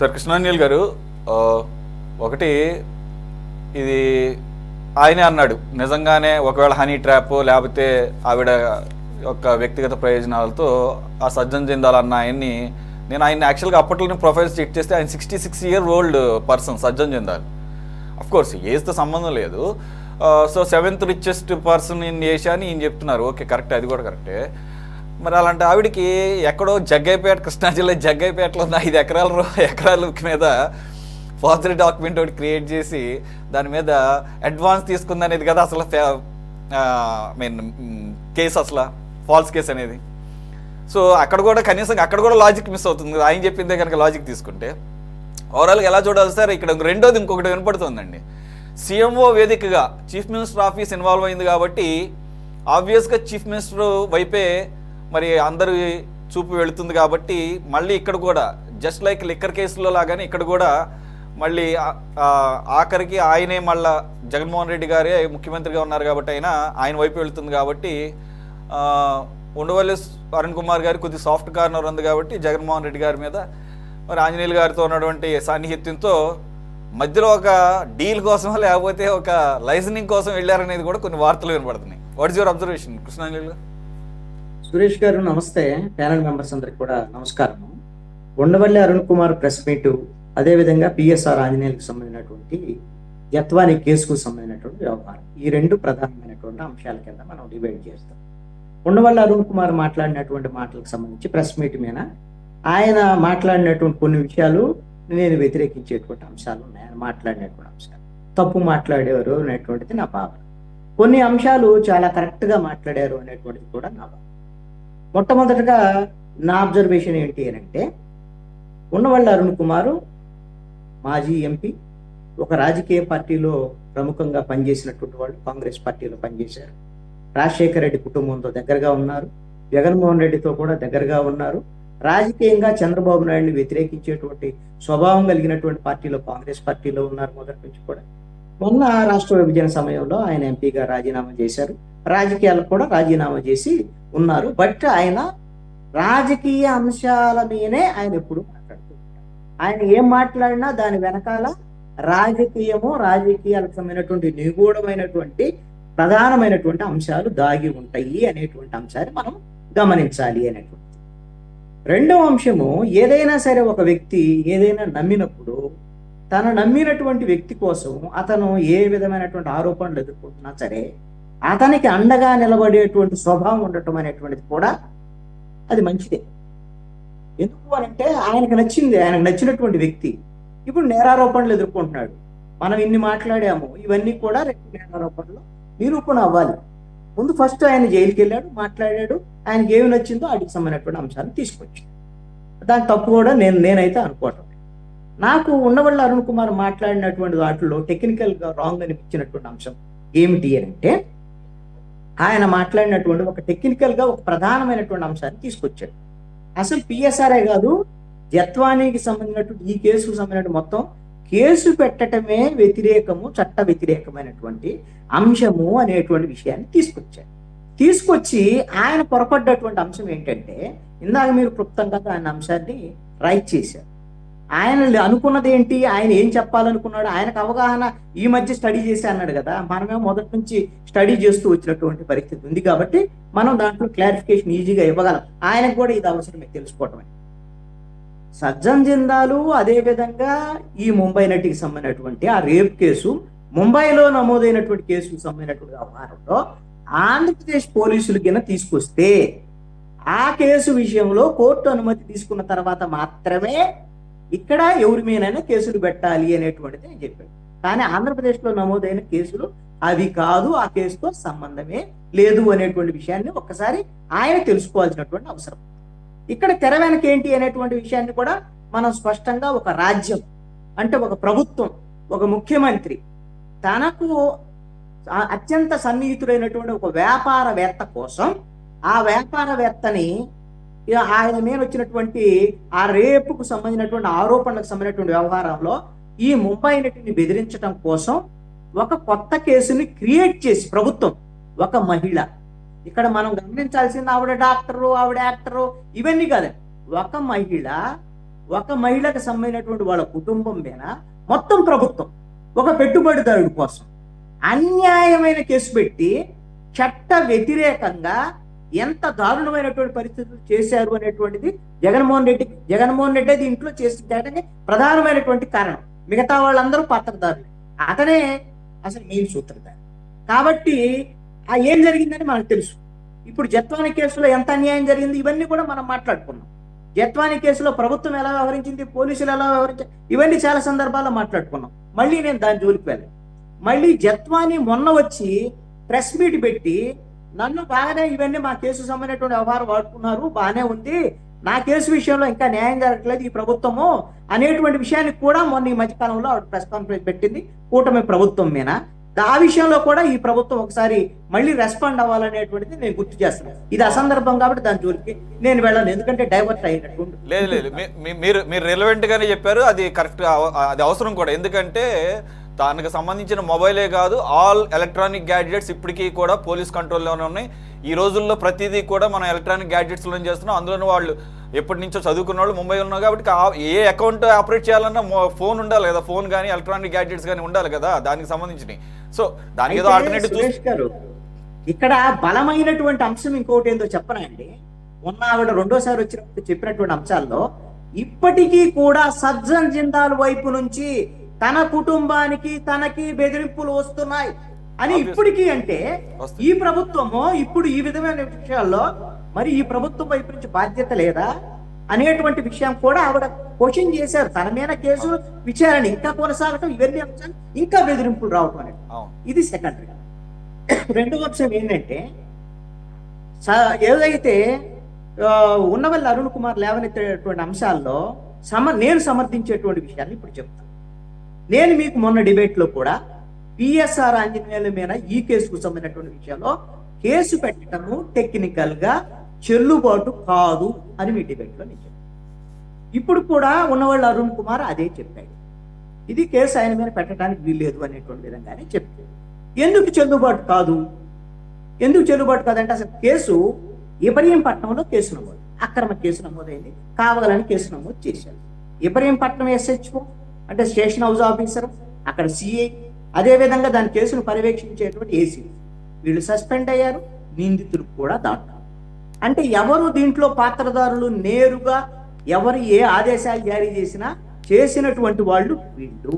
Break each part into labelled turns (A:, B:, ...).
A: Sir Krishnanjali గారు, ఆ, ఒకటి ఇది ఆయనే అన్నాడు, నిజంగానే ఒకవేళ హనీ ట్రాప్ లేకపోతే ఆవిడ యొక్క వ్యక్తిగత ప్రయోజనాలతో ఆ సజ్జన్ జిందాల్ అన్న ఆయన్ని, నేను ఆయన యాక్చువల్గా అప్పట్లో ప్రొఫైల్స్ చెక్ చేస్తే ఆయన 66 year old person Sajjan Jindal. Of course ఏజ్తో సంబంధం లేదు. So 7th richest person in Asia అని ఈయన చెప్తున్నారు. ఓకే, కరెక్టే, అది కూడా కరెక్టే. మరి అలాంటి ఆవిడికి ఎక్కడో జగ్గైపేట, కృష్ణా జిల్లా జగ్గైపేటలో ఉన్న 5 ఎకరాల మీద ఫార్జరీ డాక్యుమెంట్ ఒకటి క్రియేట్ చేసి దాని మీద అడ్వాన్స్ తీసుకుంది అనేది కదా అసలు కేసు, అసలు ఫాల్స్ కేసు అనేది. సో అక్కడ కూడా కనీసం అక్కడ కూడా లాజిక్ మిస్ అవుతుంది. ఆయన చెప్పిందే కనుక లాజిక్ తీసుకుంటే ఓవరాల్గా ఎలా చూడాలి సార్? ఇక్కడ రెండోది ఇంకొకటి వినపడుతుందండి. సీఎంఓ వేదికగా చీఫ్ మినిస్టర్ ఆఫీస్ ఇన్వాల్వ్ అయింది కాబట్టి ఆబ్వియస్గా చీఫ్ మినిస్టర్ వైపే మరి అందరి చూపు వెళుతుంది కాబట్టి మళ్ళీ ఇక్కడ కూడా జస్ట్ లైక్ లిక్కర్ కేసులో లాగానే ఇక్కడ కూడా మళ్ళీ ఆఖరికి ఆయనే మళ్ళా జగన్మోహన్ రెడ్డి గారే ముఖ్యమంత్రిగా ఉన్నారు కాబట్టి ఆయన వైపు వెళుతుంది కాబట్టి ఉండవల్లి అరుణ్ కుమార్ గారి కొద్ది సాఫ్ట్ కార్నర్ ఉంది కాబట్టి జగన్మోహన్ రెడ్డి గారి మీద మరి ఆంజనేయులు గారితో ఉన్నటువంటి సాన్నిహిత్యంతో మధ్యలో ఒక డీల్ కోసం లేకపోతే ఒక లైసెన్సింగ్ కోసం వెళ్ళారనేది కూడా కొన్ని వార్తలు వినపడుతున్నాయి. What is your observation Krishnanjali?
B: Suresh garu నమస్తే. ప్యానల్ మెంబర్స్ అందరికి కూడా నమస్కారం. ఉండవల్లి అరుణ్ కుమార్ ప్రెస్ మీట్, అదేవిధంగా పిఎస్ఆర్ ఆంజనేయులకు సంబంధించినటువంటి జత్వాని కేసుకు సంబంధించినటువంటి వ్యవహారం, ఈ రెండు ప్రధానమైనటువంటి అంశాల కింద మనం డిబేట్ చేస్తాం. ఉండవల్లి అరుణ్ కుమార్ మాట్లాడినటువంటి మాటలకు సంబంధించి ప్రెస్ మీట్ మీద ఆయన మాట్లాడినటువంటి కొన్ని విషయాలు నేను వ్యతిరేకించేటువంటి అంశాలు ఉన్నాయి. ఆయన మాట్లాడినటువంటి అంశాలు తప్పు మాట్లాడారు అనేటువంటిది నా భావన. కొన్ని అంశాలు చాలా కరెక్ట్గా మాట్లాడారు అనేటువంటిది కూడా నా భావన. మొట్టమొదటిగా నా అబ్జర్వేషన్ ఏంటి అని అంటే, ఉండవల్లి అరుణ్ కుమారు మాజీ ఎంపీ, ఒక రాజకీయ పార్టీలో ప్రముఖంగా పనిచేసినటువంటి వాళ్ళు, కాంగ్రెస్ పార్టీలో పనిచేశారు. రాజశేఖర రెడ్డి కుటుంబంతో దగ్గరగా ఉన్నారు, జగన్మోహన్ రెడ్డితో కూడా దగ్గరగా ఉన్నారు. రాజకీయంగా చంద్రబాబు నాయుడిని వ్యతిరేకించేటువంటి స్వభావం కలిగినటువంటి పార్టీలో, కాంగ్రెస్ పార్టీలో ఉన్నారు మొదటి నుంచి కూడా. మొన్న రాష్ట్ర విభజన సమయంలో ఆయన ఎంపీగా రాజీనామా చేశారు, రాజకీయాలకు కూడా రాజీనామా చేసి ఉన్నారు. బట్ ఆయన రాజకీయ అంశాల మీదనే ఆయన ఎప్పుడు మాట్లాడుతూ ఉంటారు. ఆయన ఏం మాట్లాడినా దాని వెనకాల రాజకీయాలకు సంబంధించినటువంటి నిగూఢమైనటువంటి ప్రధానమైనటువంటి అంశాలు దాగి ఉంటాయి అనేటువంటి అంశాన్ని మనం గమనించాలి అనేటువంటి. రెండవ అంశము, ఏదైనా సరే ఒక వ్యక్తి ఏదైనా నమ్మినప్పుడు తను నమ్మినటువంటి వ్యక్తి కోసం అతను ఏ విధమైనటువంటి ఆరోపణలు ఎదుర్కొంటున్నా సరే అతనికి అండగా నిలబడేటువంటి స్వభావం ఉండటం అనేటువంటిది కూడా అది మంచిదే. ఎందుకు అనంటే ఆయనకు నచ్చినటువంటి వ్యక్తి ఇప్పుడు నేరారోపణలు ఎదుర్కొంటున్నాడు. మనం ఇన్ని మాట్లాడాము, ఇవన్నీ కూడా రెండు నేరారోపణలు నిరూపణ అవ్వాలి. ముందు ఫస్ట్ ఆయన జైలుకి వెళ్ళాడు, మాట్లాడాడు, ఆయనకి ఏమి నచ్చిందో వాటికి సంబంధించినటువంటి అంశాన్ని తీసుకొచ్చాడు. దాని తప్పు కూడా నేనైతే అనుకోవటం. నాకు ఉండవల్లి అరుణ్ కుమార్ మాట్లాడినటువంటి వాటిలో టెక్నికల్గా రాంగ్ అనిపించినటువంటి అంశం ఏమిటి అంటే, ఆయన మాట్లాడినటువంటి ఒక టెక్నికల్గా ఒక ప్రధానమైనటువంటి అంశాన్ని తీసుకొచ్చాడు. అసలు పిఎస్ఆర్ఏ కాదు, జత్వానీకి సంబంధించినటువంటి ఈ కేసుకు సంబంధించిన మొత్తం కేసు పెట్టడమే చట్ట వ్యతిరేకమైనటువంటి అంశము అనేటువంటి విషయాన్ని తీసుకొచ్చి ఆయన పొరపడ్డటువంటి అంశం ఏంటంటే, ఇందాక మీరు క్లుప్తంగా ఆయన అంశాన్ని రైట్ చేశారు. ఆయన అనుకున్నది ఏంటి, ఆయన ఏం చెప్పాలనుకున్నాడు, ఆయనకు అవగాహన ఈ మధ్య స్టడీ చేసి అన్నాడు కదా. మనమే మొదటి నుంచి స్టడీ చేస్తూ వచ్చినటువంటి పరిస్థితి ఉంది కాబట్టి మనం దాంట్లో క్లారిఫికేషన్ ఈజీగా ఇవ్వగలం. ఆయనకు కూడా ఇది అవసరమే తెలుసుకోవటమే. సజ్జన్ జిందాలు, అదేవిధంగా ఈ ముంబై నటికి సంబంధించినటువంటి ఆ రేప్ కేసు, ముంబైలో నమోదైనటువంటి కేసుకు సంబంధించినటువంటి వ్యవహారంలో ఆంధ్రప్రదేశ్ పోలీసులు కింద తీసుకొస్తే ఆ కేసు విషయంలో కోర్టు అనుమతి తీసుకున్న తర్వాత మాత్రమే ఇక్కడ ఎవరి మీదైనా కేసులు పెట్టాలి అనేటువంటిది నేను చెప్పాను. కానీ ఆంధ్రప్రదేశ్లో నమోదైన కేసులు అవి కాదు, ఆ కేసుతో సంబంధమే లేదు అనేటువంటి విషయాన్ని ఒక్కసారి ఆయన తెలుసుకోవాల్సినటువంటి అవసరం. ఇక్కడ తెర వెనక ఏంటి అనేటువంటి విషయాన్ని కూడా మనం స్పష్టంగా, ఒక రాజ్యం అంటే ఒక ప్రభుత్వం, ఒక ముఖ్యమంత్రి తనకు అత్యంత సన్నిహితుడైనటువంటి ఒక వ్యాపారవేత్త కోసం, ఆ వ్యాపారవేత్తని ఆయన మీద వచ్చినటువంటి ఆ రేపుకు సంబంధించినటువంటి ఆరోపణలకు సంబంధించినటువంటి వ్యవహారంలో ఈ ముంబై నటిని బెదిరించడం కోసం ఒక కొత్త కేసుని క్రియేట్ చేసి ప్రభుత్వం, ఒక మహిళ, ఇక్కడ మనం గమనించాల్సింది ఆవిడ డాక్టరు, ఆవిడ యాక్టరు, ఇవన్నీ కాదండి. ఒక మహిళ ఒక మహిళకు సంబంధించినటువంటి వాళ్ళ కుటుంబం మీద మొత్తం ప్రభుత్వం ఒక పెట్టుబడిదారుడి కోసం అన్యాయమైన కేసు పెట్టి చట్ట వ్యతిరేకంగా ఎంత దారుణమైనటువంటి పరిస్థితులు చేశారు అనేటువంటిది జగన్మోహన్ రెడ్డి దీంట్లో చేసిన ప్రధానమైనటువంటి కారణం. మిగతా వాళ్ళందరూ పాత్రదారులు, అతనే అసలు మెయిన్ సూత్రధారి. కాబట్టి ఏం జరిగిందని మనకు తెలుసు. ఇప్పుడు జత్వాని కేసులో ఎంత అన్యాయం జరిగింది ఇవన్నీ కూడా మనం మాట్లాడుకున్నాం. జత్వాని కేసులో ప్రభుత్వం ఎలా వ్యవహరించింది, పోలీసులు ఎలా వ్యవహరించారు, ఇవన్నీ చాలా సందర్భాల్లో మాట్లాడుకున్నాం. మళ్ళీ నేను దాని జోలికి వెళ్ళాను. మళ్ళీ జత్వాని మొన్న వచ్చి ప్రెస్ మీట్ పెట్టి నన్ను బాగానే ఇవన్నీ మా కేసు సంబంధించినటువంటి వ్యవహారం వాడుకున్నారు, బాగానే ఉంది, నా కేసు విషయంలో ఇంకా న్యాయం జరగట్లేదు ఈ ప్రభుత్వము అనేటువంటి విషయానికి కూడా మొన్న ఈ మధ్యకాలంలో ఆవిడ ప్రెస్ కాన్ఫరెన్స్ పెట్టింది కూటమి ప్రభుత్వం మీద. ఆ విషయంలో కూడా ఈ ప్రభుత్వం ఒకసారి మళ్ళీ రెస్పాండ్ అవ్వాలనేటువంటిది నేను గుర్తు చేస్తున్నాను. ఇది అసందర్భం కాబట్టి దాని జోలికి నేను వెళ్ళను, ఎందుకంటే డైవర్ట్ అయినట్టు.
A: లేదు మీరు రిలవెంట్ గానే చెప్పారు, అది కరెక్ట్, అది అవసరం కూడా. ఎందుకంటే దానికి సంబంధించిన మొబైలే కాదు, ఆల్ ఎలక్ట్రానిక్ గ్యాడ్జెట్స్ ఇప్పటికీ కూడా పోలీస్ కంట్రోల్లోనే ఉన్నాయి. ఈ రోజుల్లో ప్రతిదీ కూడా మనం ఎలక్ట్రానిక్ గ్యాడ్జెట్స్లో చేస్తున్నాం. అందులోనే వాళ్ళు ఎప్పటి నుంచో చదువుకున్న వాళ్ళు ముంబై ఉన్నారు కాబట్టి ఏ అకౌంట్ ఆపరేట్ చేయాలన్నా ఫోన్ ఉండాలి కదా, ఫోన్ కానీ ఎలక్ట్రానిక్ గ్యాడ్జెట్స్ కానీ ఉండాలి కదా దానికి సంబంధించినవి. సో దానికి ఏదో ఆల్టర్నేటివ్.
B: ఇక్కడ బలమైనటువంటి అంశం ఇంకోటి ఏందో చెప్పనండి. మొన్న ఆవిడ రెండోసారి వచ్చినప్పుడు చెప్పినటువంటి అంశాల్లో ఇప్పటికీ కూడా సజ్జన్ జిందాల్ వైపు నుంచి తన కుటుంబానికి తనకి బెదిరింపులు వస్తున్నాయి అని ఇప్పటికీ. అంటే ఈ ప్రభుత్వము ఇప్పుడు ఈ విధమైన విషయాల్లో మరి ఈ ప్రభుత్వం వైపు నుంచి బాధ్యత లేదా అనేటువంటి విషయం కూడా ఆవిడ క్వశ్చన్ చేశారు. తన మీద కేసు విచారణ ఇంకా కొనసాగటం, ఇవన్నీ అంశాలు ఇంకా బెదిరింపులు రావటం అనేది ఇది సెకండరీ. రెండవ అంశం ఏంటంటే ఏదైతే ఉన్నవల్లి అరుణ్ కుమార్ లేవనెత్తేటువంటి అంశాల్లో నేను సమర్థించేటువంటి విషయాన్ని ఇప్పుడు చెప్తాను. నేను మీకు మొన్న డిబేట్లో కూడా పిఎస్ఆర్ ఆంజనేయుల మీద ఈ కేసుకు సంబంధించినటువంటి విషయంలో కేసు పెట్టడము టెక్నికల్ గా చెల్లుబాటు కాదు అని మీ డిబేట్లో నేను చెప్పాను. ఇప్పుడు కూడా ఉన్నవాళ్ళు అరుణ్ కుమార్ అదే చెప్పాడు, ఇది కేసు ఆయన మీద పెట్టడానికి వీల్లేదు అనేటువంటి విధంగానే చెప్పాడు. ఎందుకు చెల్లుబాటు కాదు అంటే అసలు కేసు ఇబ్రహీంపట్నంలో కేసు నమోదు, అక్రమ కేసు నమోదైంది, కావాలని కేసు నమోదు చేశారు. ఇబ్రహీంపట్నం SHO అంటే స్టేషన్ హౌస్ ఆఫీసర్, అక్కడ CI, అదేవిధంగా దాని కేసును పర్యవేక్షించేటువంటి AC, వీళ్ళు సస్పెండ్ అయ్యారు, నిందితులు కూడా దాంట్లో. అంటే ఎవరు దీంట్లో పాత్రదారులు నేరుగా ఎవరు ఏ ఆదేశాలు జారీ చేసినా చేసినటువంటి వాళ్ళు వీళ్ళు,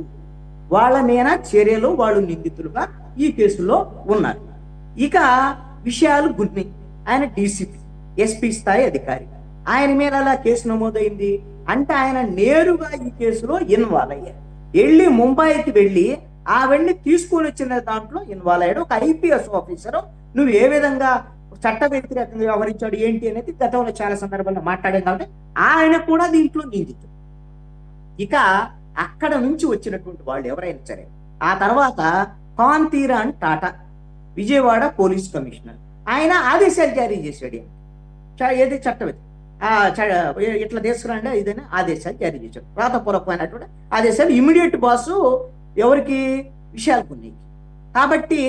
B: వాళ్ళ మీద చర్యలు వాళ్ళు నిందితులుగా ఈ కేసులో ఉన్నారు. ఇక విషయాలు గుర్ని ఆయన DCP SP స్థాయి అధికారి, ఆయన మీద అలా కేసు నమోదైంది అంటే ఆయన నేరుగా ఈ కేసులో ఇన్వాల్వ్ అయ్యారు. వెళ్ళి ముంబైకి వెళ్ళి ఆవిడ్ని తీసుకొని వచ్చిన దాంట్లో ఇన్వాల్వ్ అయ్యాడు. ఒక IPS ఆఫీసర్ నువ్వు ఏ విధంగా చట్ట వ్యతిరేకంగా వ్యవహరించాడు ఏంటి అనేది గతంలో చాలా సందర్భాల్లో మాట్లాడాం కాబట్టి ఆయన కూడా దీంట్లో నిందితుడు. ఇక అక్కడ నుంచి వచ్చినటువంటి వాళ్ళు ఎవరైనా సరే, ఆ తర్వాత కాంతిరాన్ టాటా విజయవాడ పోలీస్ కమిషనర్, ఆయన ఆదేశాలు జారీ చేశాడు. ఏది చట్టం ఇట్లా తీసుకురండి ఇదని ఆదేశాలు జారీ చేశాడు, రాతపూర్వకమైనటువంటి ఆదేశాలు. ఇమీడియట్ బాసు ఎవరికి, విశాల్ పుణ్యకి. కాబట్టి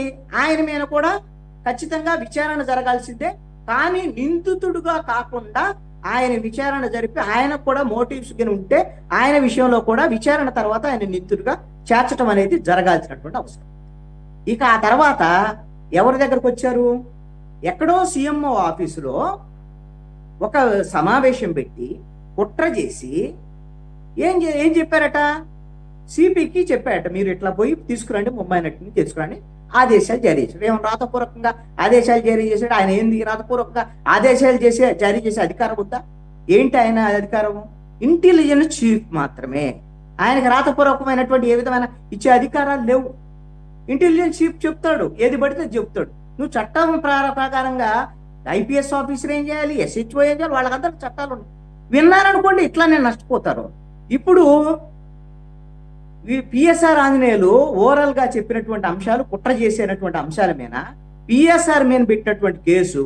B: ఆయన మీద కూడా ఖచ్చితంగా విచారణ జరగాల్సిందే, కానీ నిందితుడుగా కాకుండా ఆయన విచారణ జరిపి ఆయనకు కూడా మోటివ్స్ కింద ఉంటే ఆయన విషయంలో కూడా విచారణ తర్వాత ఆయన నిందితుడిగా చేర్చడం అనేది జరగాల్సినటువంటి అవసరం. ఇక ఆ తర్వాత ఎవరి దగ్గరకు వచ్చారు, ఎక్కడో CMO ఆఫీసులో ఒక సమావేశం పెట్టి కుట్ర చేసి ఏం చెప్పారట, CPకి చెప్పారట, మీరు ఇట్లా పోయి తీసుకురండి, ముంబై నటిని తీసుకురండి, ఆదేశాలు జారీ చేశాడు. ఏమన్నా రాతపూర్వకంగా ఆదేశాలు జారీ చేశాడు ఆయన? ఏంది రాతపూర్వకంగా ఆదేశాలు జారీ చేసే అధికారం ఉందా? ఏంటి ఆయన అధికారము? ఇంటెలిజెన్స్ చీఫ్ మాత్రమే, ఆయనకి రాతపూర్వకమైనటువంటి ఏ విధమైన ఇచ్చే అధికారాలు లేవు. ఇంటెలిజెన్స్ చీఫ్ చెప్తాడు, ఏది పడితే చెప్తాడు. నువ్వు చట్టం ప్రకారంగా IPS ఆఫీసర్ ఏం చేయాలి, SHO ఏం చేయాలి, వాళ్ళకందరికి చట్టాలు ఉన్నాయి. విన్నారనుకోండి ఇట్లానే నష్టపోతారు. ఇప్పుడు PSR ఆంజనేయులు ఓవరాల్ గా చెప్పినటువంటి అంశాలు, కుట్ర చేసేటటువంటి అంశాల మీద PSR మీద పెట్టినటువంటి కేసు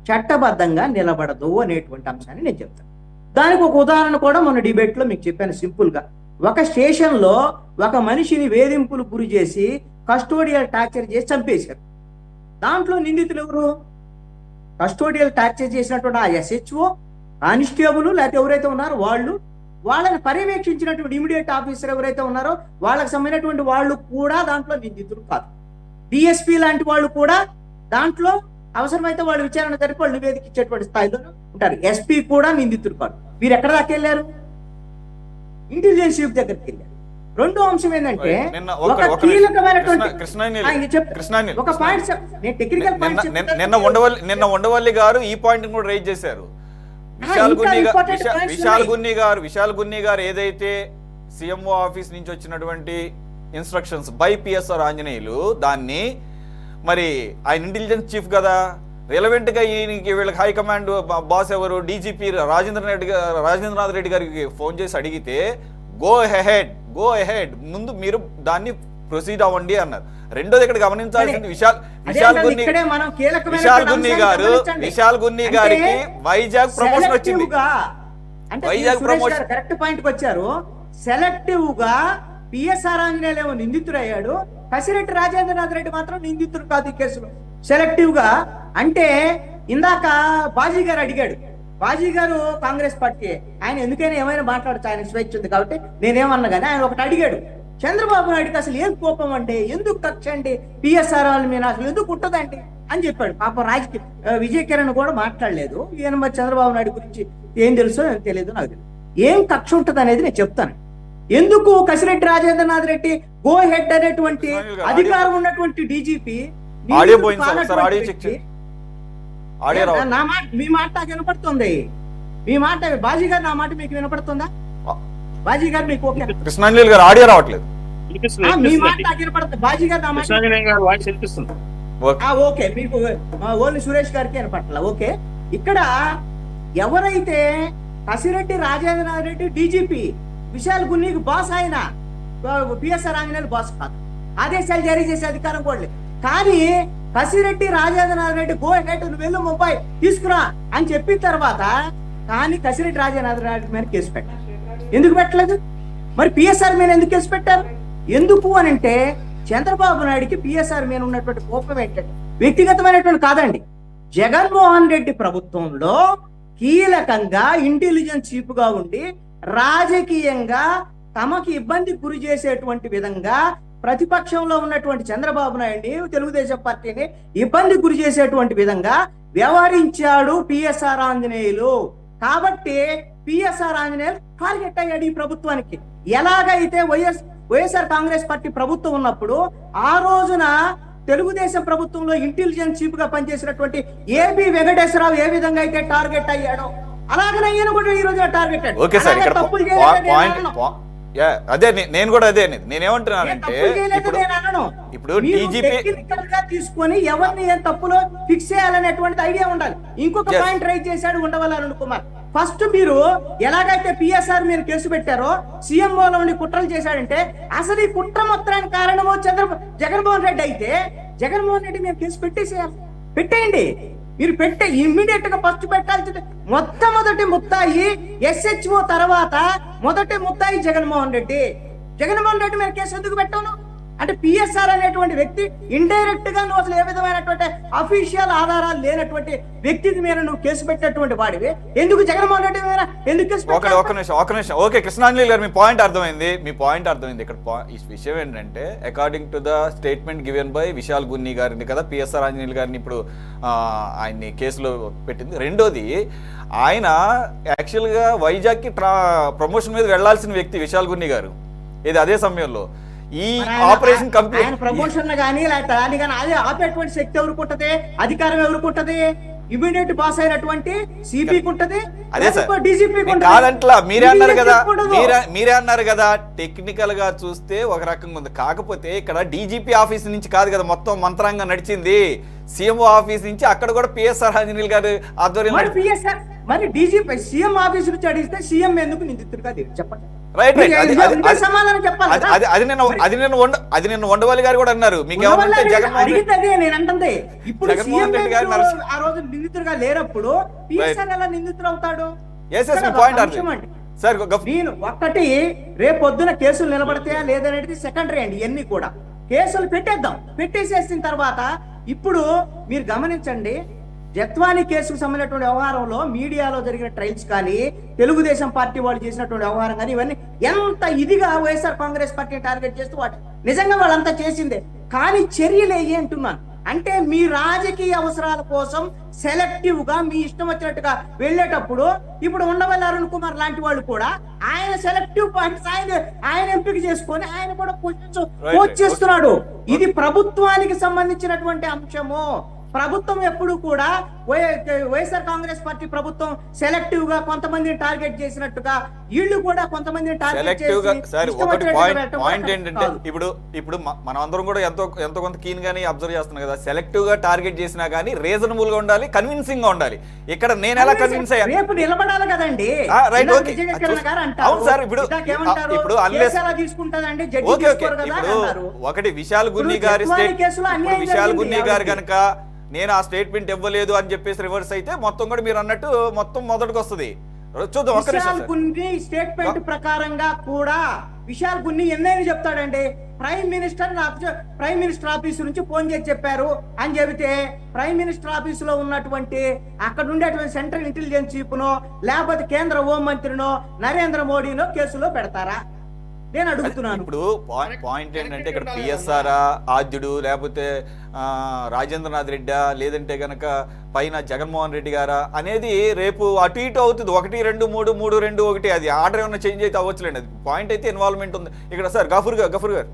B: చట్టబద్ధంగా నిలబడదు అనేటువంటి అంశాన్ని నేను చెప్తాను. దానికి ఒక ఉదాహరణ కూడా మొన్న డిబేట్లో మీకు చెప్పాను సింపుల్ గా. ఒక స్టేషన్లో ఒక మనిషిని వేధింపులు గురి చేసి కస్టోడియల్ టార్చర్ చేసి చంపేశారు. దాంట్లో నిందితులు ఎవరు? కస్టోడియల్ టార్చర్ చేసినటువంటి ఆ SHO, కానిస్టేబుల్, లేకపోతే ఎవరైతే ఉన్నారో వాళ్ళు, వాళ్ళని పర్యవేక్షించినటువంటి ఇమీడియట్ ఆఫీసర్ ఎవరైతే ఉన్నారో వాళ్ళకి సంబంధించినటువంటి వాళ్ళు కూడా దాంట్లో నిందితులు కాదు. డిఎస్పీ లాంటి వాళ్ళు కూడా దాంట్లో అవసరమైతే వాళ్ళు విచారణ జరిపి వాళ్ళు నివేదిక ఇచ్చేటువంటి స్థాయిలో ఉంటారు. ఎస్పీ కూడా నిందితులు కాదు. మీరు ఎక్కడ దాకా వెళ్ళారు? ఇంటెలిజెన్స్ చీఫ్ దగ్గరికి వెళ్ళారు. రెండో అంశం ఏంటంటే ఒక కీలకమైనటువంటి ఒక పాయింట్ టెక్నికల్ పాయింట్
A: నిన్న ఉండవల్లి గారు ఈ పాయింట్ కూడా రైజ్ చేశారు. విశాల్ గున్ని గారు ఏదైతే సిఎంఓ ఆఫీస్ నుంచి వచ్చినటువంటి ఇన్స్ట్రక్షన్స్ బై పిఎస్ఆర్ ఆంజనేయులు దాన్ని మరి ఆయన ఇంటెలిజెన్స్ చీఫ్ కదా, రిలవెంట్ గా ఈయనకి వీళ్ళకి హైకమాండ్ బాస్ ఎవరు డీజీపీ రాజేంద్రనాథ్ రెడ్డి గారికి ఫోన్ చేసి అడిగితే గో హెడ్ ముందు మీరు దాన్ని ప్రొసీడ్ అవ్వండి అన్నారు. రెండోది ఇక్కడ గమనించాల్సింది విశాల్ గున్ని గారికి వైజాగ్ ప్రమోషన్ వచ్చింది. వైజాగ్ ప్రమోషన్
B: కరెక్ట్ పాయింట్ కి వచ్చారు. సెలెక్టివ్ గా పిఎస్ఆర్ ఆంజనేయులు నిందితుడయ్యాడు, కసిరెడ్డి రాజేంద్రనాథ్ రెడ్డి మాత్రం నిందితుడు కాదు ఈ కేసులో. సెలెక్టివ్ గా అంటే ఇందాక బాజీ గారు అడిగాడు, బాజీ గారు కాంగ్రెస్ పార్టీ ఆయన ఎందుకైనా ఏమైనా మాట్లాడచ్చు, ఆయన స్వేచ్ఛ ఉంది కాబట్టి నేనేమన్నా కానీ ఆయన ఒకటి అడిగాడు, చంద్రబాబు నాయుడుకి అసలు ఏం కోపం అంటే, ఎందుకు కక్ష అండి పిఎస్ఆర్ వాళ్ళ మీద అసలు ఎందుకు ఉంటుందండి అని చెప్పాడు. పాపం రాజకీయ విజయ్ కిరణ్ కూడా మాట్లాడలేదు. ఈయన మరి చంద్రబాబు నాయుడు గురించి ఏం తెలుసో తెలియదు, నాకు తెలియదు. ఏం కక్ష ఉంటుంది అనేది నేను చెప్తాను. ఎందుకు కసిరెడ్డి రాజేంద్రనాథ్ రెడ్డి గో హెడ్ అనేటువంటి అధికారం ఉన్నటువంటి డీజీపీ మీ మాట నాకు వినపడుతుంది. మీ మాట బాజీ గారు నా మాట మీకు వినపడుతుందా? బాజీ గారు మీకు ఓకే?
A: కృష్ణాంజలి గారు ఆడియో రావట్లేదు.
B: మీ మాట నాకు వినపడుతుంది. బాజీ గారు నా మాట ఓకే, మీకు ఓన్లీ సురేష్ గారికి వినపట్ల. ఓకే, ఇక్కడ ఎవరైతే కసిరెడ్డి రాజేంద్రనాథ్ రెడ్డి డీజీపీ, విశాల్ గున్నీకి బాస్, ఆయన పిఎస్ఆర్ ఆంజనేయులు బాస్ కాదు, ఆదేశాలు జారీ చేసే అధికారం కూడా లేదు. కానీ కసిరెడ్డి రాజేంద్రనాథ్ రెడ్డి గో హెడ్ నువ్వు వెళ్ళు ముంబై తీసుకురా అని చెప్పిన తర్వాత కానీ కసిరెడ్డి రాజేంద్రనాథ్ రెడ్డి మీద కేసు పెట్టారు. ఎందుకు పెట్టలేదు? మరి పిఎస్ఆర్ మీద ఎందుకు కేసు పెట్టారు? ఎందుకు అని అంటే చంద్రబాబు నాయుడికి పిఎస్ఆర్ మీద ఉన్నటువంటి కోపం ఏంటంటే వ్యక్తిగతమైనటువంటి కాదండి. జగన్మోహన్ రెడ్డి ప్రభుత్వంలో కీలకంగా ఇంటెలిజెన్స్ చీఫ్ గా ఉండి రాజకీయంగా తమకి ఇబ్బంది గురి చేసేటువంటి విధంగా ప్రతిపక్షంలో ఉన్నటువంటి చంద్రబాబు నాయుడిని, తెలుగుదేశం పార్టీని ఇబ్బంది గురి చేసేటువంటి విధంగా వ్యవహరించాడు పిఎస్ఆర్ ఆంజనేయులు. కాబట్టి పిఎస్ఆర్ ఆంజనేయులు టార్గెట్ అయ్యాడు ఈ ప్రభుత్వానికి. ఎలాగైతే వైఎస్ఆర్ కాంగ్రెస్ పార్టీ ప్రభుత్వం ఉన్నప్పుడు ఆ రోజున తెలుగుదేశం ప్రభుత్వంలో ఇంటెలిజెన్స్ చీఫ్ గా పనిచేసినటువంటి ఏబి వెంకటేశ్వరరావు ఏ విధంగా అయితే టార్గెట్ అయ్యాడో అలాగనే ఈయన కూడా ఈ రోజు టార్గెట్
A: అదే నేను కూడా అదే నేనేమంటున్నానంటే ఇప్పుడు
B: తీసుకొని ఎవరిని ఏం తప్పులో ఫిక్స్ చేయాలనేటువంటి ఐడియా ఉండాలి. ఇంకొక పాయింట్ రైజ్ చేశాడు ఉండవల్లి అరుణ్ కుమార్. ఫస్ట్ మీరు ఎలాగైతే పిఎస్ఆర్ మీరు కేసు పెట్టారో సీఎంఓలో ఉండి కుట్రలు చేశాడంటే అసలు ఈ కుట్ర మొత్తానికి కారణమో జగన్మోహన్ రెడ్డి అయితే జగన్మోహన్ రెడ్డి మీరు కేసు పెట్టేయండి. మీరు ఇమ్మీడియట్ గా ఫస్ట్ పెట్టాల్సింది మొట్టమొదటి ముత్తాయి ఎస్హెచ్ఓ, తర్వాత మొదటి ముత్తాయి జగన్మోహన్ రెడ్డి. జగన్మోహన్ రెడ్డి మీద కేసు ఎందుకు పెట్టాను అంటే పిఎస్ఆర్ అనేటువంటి వ్యక్తి ఇండైరెక్ట్ గా నువ్వు అసలు ఏ విధమైనటువంటి అఫీషియల్ ఆధారాలు లేనటువంటి వ్యక్తి మీద నువ్వు కేసు పెట్టినటువంటి వాడివి. ఎందుకు జగన్మోహన్ రెడ్డి మీద ఎందుకు కేసు పెట్టావు?
A: ఒక నిమిషం ఓకే కృష్ణాంజలి గారు మీ పాయింట్ అర్థమైంది. ఇక్కడ ఈ విషయం ఏంటంటే according to the statement given by Vishal Gunni గారిని కదా పిఎస్ఆర్ ఆంజనేయులు గారిని ఇప్పుడు ఆయన్ని కేసులో పెట్టింది. రెండోది ఆయన యాక్చువల్గా వైజాగ్కి ప్రమోషన్ మీద వెళ్లాల్సిన వ్యక్తి విశాల్ గున్ని గారు. ఇది అదే సమయంలో ఈ ఆపరేషన్ కంప్లీట్
B: ప్రమోషన్ గానీ లేకపోతే అదే ఆపేటువంటి శక్తి ఎవరికి ఉంటది, అధికారం ఎవరికి ఉంటది? ఇమీడియట్ బాస్ అయినటువంటి సిపికి ఉంటది,
A: అదే సార్ డీజీపీ కాదంట్లా. మీరే అన్నారు కదా టెక్నికల్ గా చూస్తే ఒక రకంగా ఉంది. కాకపోతే ఇక్కడ డీజీపీ ఆఫీస్ నుంచి కాదు కదా మొత్తం మంత్రాంగం నడిచింది, సీఎంఓ ఆఫీస్ నుంచి. అక్కడ కూడా పిఎస్ఆర్ ఆంజనేయులు గారు ఆధ్వర్యంలో
B: మరి డీజీపీ సీఎం ఆఫీస్ నుంచి అడిగితే సీఎం ఎందుకు నిందితుడు కాదు చెప్పండి.
A: రైట్ అది నిన్న ఉండవల్లి గారు కూడా అన్నారు. మీకు
B: జగన్మోహన్ రెడ్డి గారు ఆ రోజు నిందితుడుగా లేనప్పుడు పిఎస్ఆర్ ఎలా నిందితుడు అవుతాడు? నేను ఒక్కటి రేపొద్దున కేసులు నిలబడతాయా లేదనేది సెకండరీ అండి. ఇవన్నీ కూడా కేసులు పెట్టేద్దాం. పెట్టేసేసిన తర్వాత ఇప్పుడు మీరు గమనించండి, జత్వాని కేసుకు సంబంధించినటువంటి వ్యవహారంలో మీడియాలో జరిగిన ట్రయల్స్ కానీ తెలుగుదేశం పార్టీ వాళ్ళు చేసినటువంటి వ్యవహారం కానీ ఇవన్నీ ఎంత ఇదిగా వైఎస్ఆర్ కాంగ్రెస్ పార్టీని టార్గెట్ చేస్తూ వాటి నిజంగా వాళ్ళంతా చేసిందే, కానీ చర్యలు ఏవి అంటున్నాను. అంటే మీ రాజకీయ అవసరాల కోసం సెలెక్టివ్ గా మీ ఇష్టం వచ్చినట్టుగా వెళ్ళేటప్పుడు ఇప్పుడు ఉండవల్లి అరుణ్ కుమార్ లాంటి వాళ్ళు కూడా ఆయన సెలెక్టివ్ పాయింట్స్ ఆయన ఎంపిక చేసుకొని ఆయన కూడా కోచ్ చేస్తున్నాడు. ఇది ప్రభుత్వానికి సంబంధించినటువంటి అంశము. ప్రభుత్వం ఎప్పుడు కూడా వైఎస్ఆర్ కాంగ్రెస్ పార్టీ ప్రభుత్వం సెలెక్టివ్ గా కొంతమందిని టార్గెట్ చేసినట్టుగా వీళ్ళు కూడా కొంతమందిని టార్గెట్
A: పాయింట్ ఏంటంటే ఇప్పుడు మనం అందరం కూడా ఎంతో కొంత కీన్ గానీ అబ్జర్వ్ చేస్తున్నాం కదా. సెలెక్టివ్ గా టార్గెట్ చేసినా గానీ రీజనబుల్ గా ఉండాలి, కన్విన్సింగ్ గా ఉండాలి. ఇక్కడ నేను ఎలా కన్విన్స్ అయ్యాను,
B: రేపు నిలబడాలి కదండి.
A: అవును సార్. ఇప్పుడు ఒకటి విశాల్ గున్ని గారి విశాల్ గున్ని గారు కనుక నేను ఆ స్టేట్మెంట్ ఇవ్వలేదు అని చెప్పేసి రివర్స్ అయితే మొత్తం కూడా మీరు అన్నట్టు మొత్తం మొదటికి వస్తుంది. చూద్దాం.
B: విశాల్ గున్ని స్టేట్మెంట్ ప్రకారంగా కూడా విశాల్ గున్ని ఎన్నైనా చెప్తాడండి. ప్రైమ్ మినిస్టర్ ఆఫీస్ నుంచి ఫోన్ చేసి చెప్పారు అని చెబితే ప్రైమ్ మినిస్టర్ ఆఫీస్ లో ఉన్నటువంటి అక్కడ ఉండేటువంటి సెంట్రల్ ఇంటెలిజెన్స్ చీఫ్నో లేకపోతే కేంద్ర హోంమంత్రినో నరేంద్ర మోడీనో కేసులో పెడతారా నేను అడుగుతున్నాను.
A: ఇప్పుడు పాయింట్ ఏంటంటే ఇక్కడ పిఎస్ఆర్ ఆద్యుడు లేకపోతే రాజేంద్రనాథ్ రెడ్డా లేదంటే గనక పైన జగన్మోహన్ రెడ్డి గారా అనేది రేపు అటు ఇటు అవుతుంది. 1, 2, 3, 3, 2, 1 అది ఆర్డర్ ఏమైనా చేంజ్ అయితే అవ్వచ్చులేండి. అది పాయింట్ అయితే ఇన్వాల్వ్మెంట్ ఉంది ఇక్కడ. సార్ గఫూర్ గారు